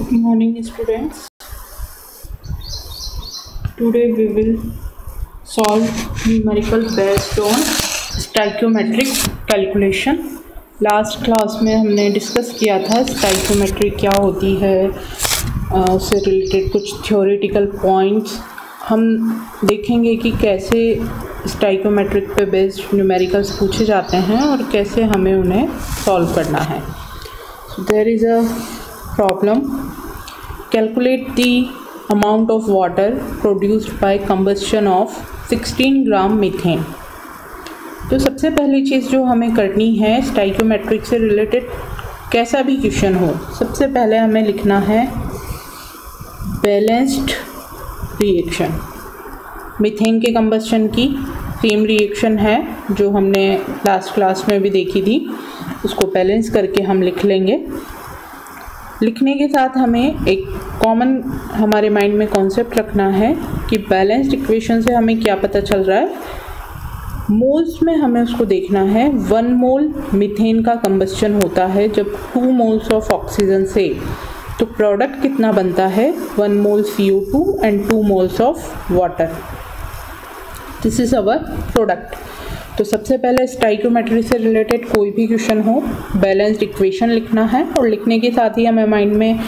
Good morning, students. Today we will solve numerical based on stoichiometric calculation. Last class में हमने discuss किया था stoichiometry क्या होती है, उससे रिलेटेड कुछ थ्योरेटिकल पॉइंट्स हम देखेंगे कि कैसे स्टाइकोमेट्रिक पे बेस्ड न्यूमेरिकल्स पूछे जाते हैं और कैसे हमें उन्हें सॉल्व करना है. There is a problem. Calculate the amount of water produced by combustion of 16 gram methane. तो सबसे पहली चीज़ जो हमें करनी है स्टाइकोमेट्रिक से रिलेटेड कैसा भी क्वेश्चन हो, सबसे पहले हमें लिखना है बैलेंस्ड रिएक्शन. मीथेन के कंबस्शन की सेम रिएक्शन है जो हमने लास्ट क्लास में भी देखी थी, उसको बैलेंस करके हम लिख लेंगे. लिखने के साथ हमें एक कॉमन हमारे माइंड में कॉन्सेप्ट रखना है कि बैलेंस्ड इक्वेशन से हमें क्या पता चल रहा है. मोल्स में हमें उसको देखना है. 1 मोल मीथेन का कंबस्शन होता है जब 2 मोल्स ऑफ ऑक्सीजन से, तो प्रोडक्ट कितना बनता है 1 मोल CO2 and 2 moles of water. This is our product. तो सबसे पहले स्टाइकोमेट्री से रिलेटेड कोई भी क्वेश्चन हो, बैलेंस्ड इक्वेशन लिखना है और लिखने के साथ ही हमें माइंड में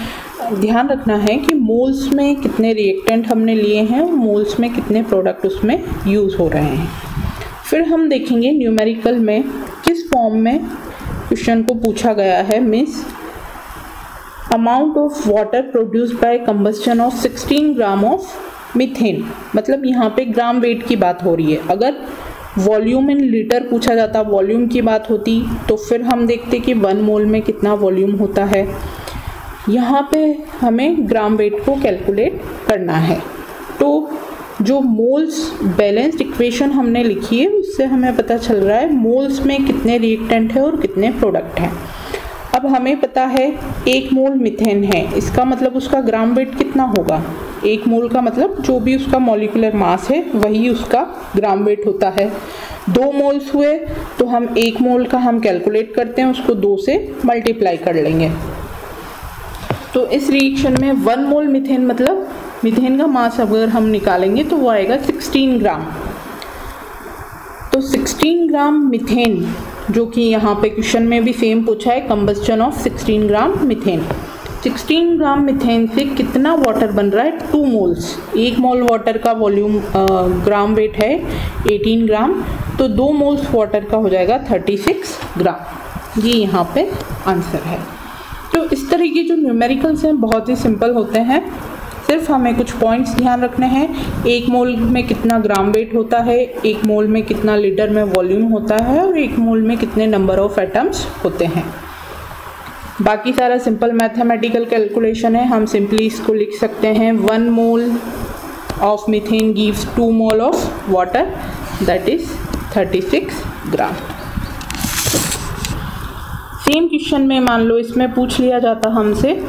ध्यान रखना है कि मोल्स में कितने रिएक्टेंट हमने लिए हैं और मोल्स में कितने प्रोडक्ट उसमें यूज़ हो रहे हैं. फिर हम देखेंगे न्यूमेरिकल में किस फॉर्म में क्वेश्चन को पूछा गया है. Means amount of water produced by combustion of 16 gram of methane. मतलब यहाँ पे ग्राम वेट की बात हो रही है. अगर वॉल्यूम इन लीटर पूछा जाता, वॉल्यूम की बात होती, तो फिर हम देखते कि 1 मोल में कितना वॉल्यूम होता है. यहाँ पे हमें ग्राम वेट को कैलकुलेट करना है. तो जो मोल्स बैलेंस्ड इक्वेशन हमने लिखी है उससे हमें पता चल रहा है मोल्स में कितने रिएक्टेंट है और कितने प्रोडक्ट हैं. अब हमें पता है 1 मोल मीथेन है, इसका मतलब उसका ग्राम वेट कितना होगा. 1 मोल का मतलब जो भी उसका मॉलिक्यूलर मास है वही उसका ग्राम वेट होता है. 2 मोल्स हुए तो हम 1 मोल का हम कैलकुलेट करते हैं, उसको 2 से मल्टीप्लाई कर लेंगे. तो इस रिएक्शन में 1 मोल मीथेन मतलब मीथेन का मास अगर हम निकालेंगे तो वो आएगा 16 ग्राम. तो 16 ग्राम मीथेन जो कि यहाँ पे क्वेश्चन में भी सेम पूछा है, combustion of 16 gram methane. 16 gram methane से कितना वाटर बन रहा है 2 मोल्स. 1 मोल वाटर का वॉल्यूम ग्राम वेट है 18 ग्राम, तो 2 मोल्स वाटर का हो जाएगा 36 ग्राम. ये यहाँ पे आंसर है. तो इस तरह के जो न्यूमेरिकल्स हैं बहुत ही सिंपल होते हैं. सिर्फ हमें कुछ पॉइंट्स ध्यान रखने हैं. 1 मोल में कितना ग्राम वेट होता है, 1 मोल में कितना लीटर में वॉल्यूम होता है और 1 मोल में कितने नंबर ऑफ एटम्स होते हैं. बाकी सारा सिंपल मैथमेटिकल कैलकुलेशन है. हम सिंपली इसको लिख सकते हैं 1 mole of methane gives 2 mole of water, that is 36 gram. Same question में मान लो इसमें पूछ लिया जाता हमसे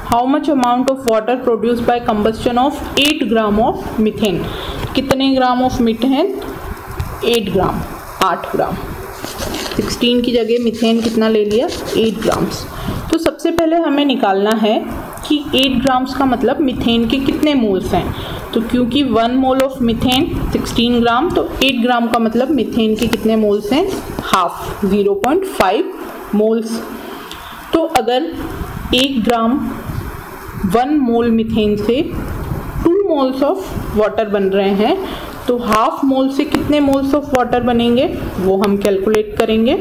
how much amount of water produce by combustion of 8 gram of methane. कितने ग्राम ऑफ मीथेन 8 ग्राम 8 ग्राम. 16 की जगह मीथेन कितना ले लिया 8 ग्राम्स. तो सबसे पहले हमें निकालना है कि 8 ग्राम्स का मतलब मीथेन के कितने मोल्स हैं. तो क्योंकि 1 मोल ऑफ मीथेन 16 ग्राम, तो 8 ग्राम का मतलब मीथेन के कितने मोल्स हैं हाफ 0.5 मोल्स. तो अगर 1 ग्राम 1 मोल मीथेन से 2 मोल्स ऑफ वाटर बन रहे हैं, तो हाफ मोल से कितने मोल्स ऑफ वाटर बनेंगे वो हम कैलकुलेट करेंगे.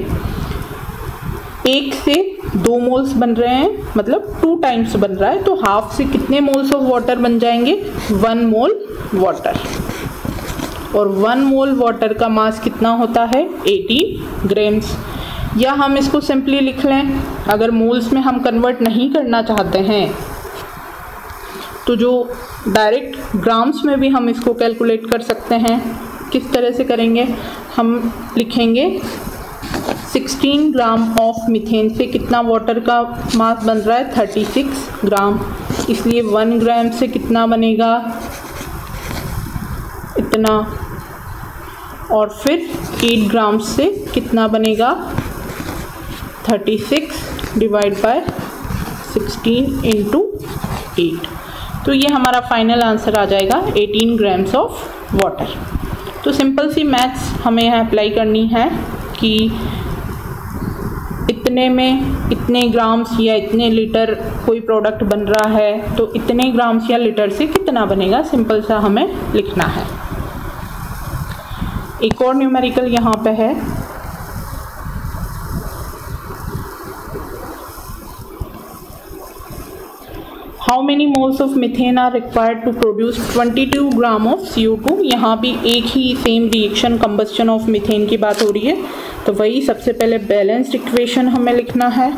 1 से 2 मोल्स बन रहे हैं मतलब 2 टाइम्स बन रहा है, तो हाफ से कितने मोल्स ऑफ वाटर बन जाएंगे 1 मोल वाटर. और 1 मोल वाटर का मास कितना होता है 18 ग्राम्स. या हम इसको सिंपली लिख लें, अगर मोल्स में हम कन्वर्ट नहीं करना चाहते हैं तो जो डायरेक्ट ग्राम्स में भी हम इसको कैलकुलेट कर सकते हैं. किस तरह से करेंगे, हम लिखेंगे 16 ग्राम ऑफ मीथेन से कितना वाटर का मास बन रहा है 36 ग्राम. इसलिए 1 ग्राम से कितना बनेगा इतना, और फिर 8 ग्राम से कितना बनेगा 36 डिवाइड बाय 16. 16 इंटू 8, तो ये हमारा फाइनल आंसर आ जाएगा 18 ग्राम्स ऑफ वाटर। तो सिंपल सी मैथ्स हमें यहाँ अप्लाई करनी है कि इतने में इतने ग्राम्स या इतने लीटर कोई प्रोडक्ट बन रहा है, तो इतने ग्राम्स या लीटर से कितना बनेगा, सिंपल सा हमें लिखना है। एक और न्यूमेरिकल यहाँ पे है, how many moles of methane are required to produce 22 gram of CO2। यहाँ भी एक ही same reaction combustion of methane की बात हो रही है, तो वही सबसे पहले बैलेंस्ड इक्वेशन हमें लिखना है।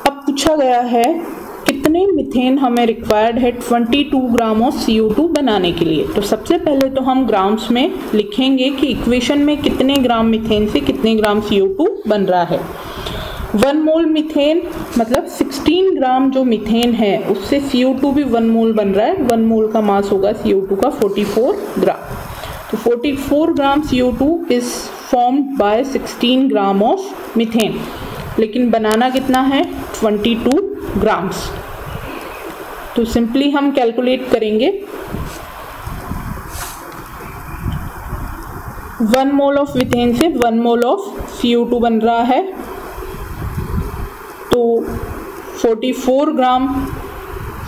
अब पूछा गया है कितने मिथेन हमें रिक्वायर्ड है 22 ग्राम ऑफ CO2 बनाने के लिए। तो सबसे पहले तो हम ग्राम्स में लिखेंगे कि इक्वेशन में कितने ग्राम मिथेन से कितने ग्राम CO2 बन रहा है। 1 मोल मिथेन मतलब 16 ग्राम जो मिथेन है उससे CO2 भी 1 मोल बन रहा है। 1 मोल का मास होगा CO2 का 44 ग्राम। तो 44 ग्राम CO2 is formed bye 16 gram of methane, लेकिन बनाना कितना है 22 ग्राम्स। तो सिंपली हम कैलकुलेट करेंगे, 1 मोल ऑफ मिथेन से 1 मोल ऑफ CO2 बन रहा है, तो 44 ग्राम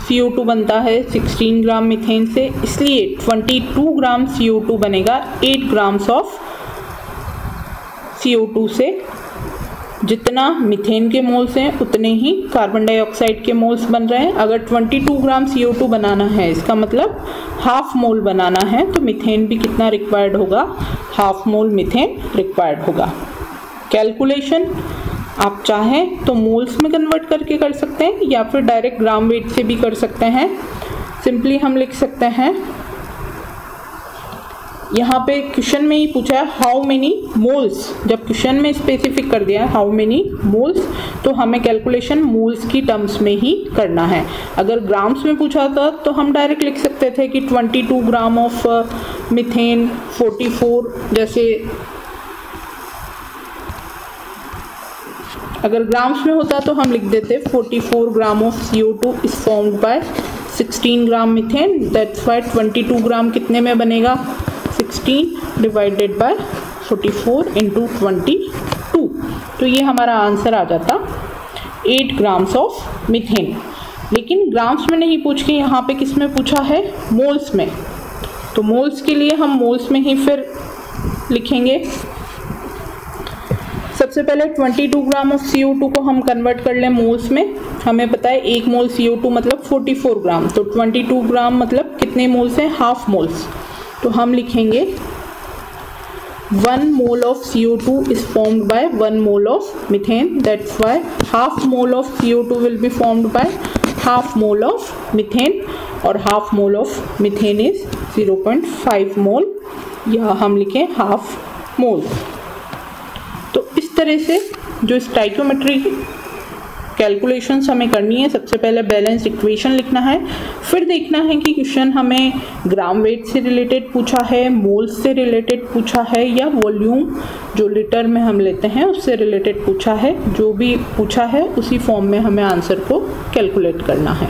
CO2 बनता है 16 ग्राम मिथेन से, इसलिए 22 ग्राम CO2 बनेगा 8 ग्राम्स ऑफ CO2 से। जितना मिथेन के मोल्स हैं उतने ही कार्बन डाइऑक्साइड के मोल्स बन रहे हैं। अगर 22 ग्राम CO2 बनाना है, इसका मतलब हाफ मोल बनाना है, तो मिथेन भी कितना रिक्वायर्ड होगा, हाफ मोल मिथेन रिक्वायर्ड होगा। कैलकुलेशन आप चाहें तो मोल्स में कन्वर्ट करके कर सकते हैं या फिर डायरेक्ट ग्राम वेट से भी कर सकते हैं। सिंपली हम लिख सकते हैं, यहाँ पे क्वेश्चन में ही पूछा है हाउ मेनी मोल्स, जब क्वेश्चन में स्पेसिफिक कर दिया है हाउ मेनी मोल्स, तो हमें कैलकुलेशन मोल्स की टर्म्स में ही करना है। अगर ग्राम्स में पूछा था तो हम डायरेक्ट लिख सकते थे कि 22 ग्राम ऑफ मिथेन 44, जैसे अगर ग्राम्स में होता तो हम लिख देते 44 ग्राम of CO2 is formed bye 16 gram methane, that's Y 22 ग्राम कितने में बनेगा, 16 डिवाइडेड बाय 44 इंटू 22, तो ये हमारा आंसर आ जाता 8 ग्राम्स ऑफ मिथेन। लेकिन ग्राम्स में नहीं पूछ के यहाँ पे किस में पूछा है, मोल्स में। तो मोल्स के लिए हम मोल्स में ही फिर लिखेंगे। सबसे पहले 22 ग्राम ऑफ CO2 को हम कन्वर्ट कर लें मोल्स में। हमें पता है 1 मोल CO2 मतलब 44 ग्राम, तो 22 ग्राम मतलब कितने मोल्स हैं, हाफ मोल्स। तो हम लिखेंगे 1 mole of CO2 is formed by 1 mole of methane, that's why half mole of CO2 will be formed by half mole of methane, और half mole of methane is 0.5 mole, या हम लिखें half mole. तो इस तरह से जो stoichiometry calculations हमें करनी है, सबसे पहले बैलेंस इक्वेशन लिखना है, फिर देखना है कि क्वेश्चन हमें ग्राम वेट से रिलेटेड पूछा है, मोल्स से रिलेटेड पूछा है, या वॉल्यूम जो लीटर में हम लेते हैं उससे रिलेटेड पूछा है। जो भी पूछा है उसी फॉर्म में हमें आंसर को कैलकुलेट करना है।